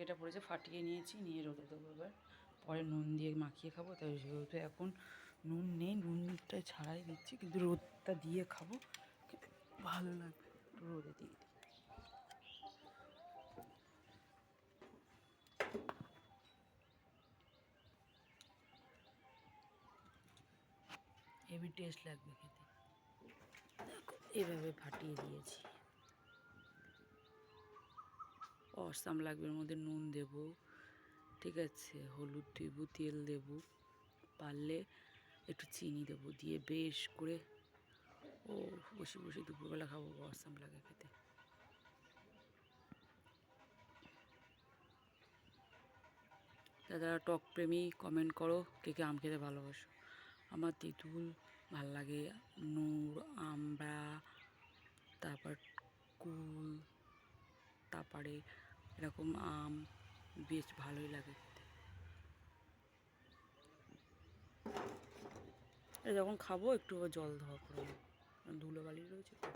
কেটে পড়েছে, ফাটিয়ে নিয়েছি, নিয়ে রোদে দেবো এবার। পরে নুন দিয়ে মাখিয়ে খাবো, তাই যেহেতু এখন নুন নেই, নুনটা ছাড়াই দিচ্ছি, কিন্তু রোদটা দিয়ে খাবো, খেতে ভালো লাগবে। একটু রোদে দিয়ে দিই। হেভি টেস্ট লাগবে খেতে। দেখো এভাবে ফাটিয়ে দিয়েছি। অসাম লাগবে। এর মধ্যে নুন দেব, ঠিক আছে, হলুদ দেব, তেল দেব, পারলে একটু চিনি দেবো, দিয়ে বেশ করে ও বসে বসে দুপুরবেলা খাবো। অসাম লাগে খেতে। দাদা টক প্রেমী কমেন্ট করো, কে কে আম খেতে ভালোবাসো। আমার তেঁতুল ভাল লাগে, নূর, আমড়া, তারপর কুল, তারপরে এরকম আম বেশ ভালোই লাগে খেতে। যখন খাবো একটু জল ধোয়া করে, ধুলো বালি রয়েছে তো।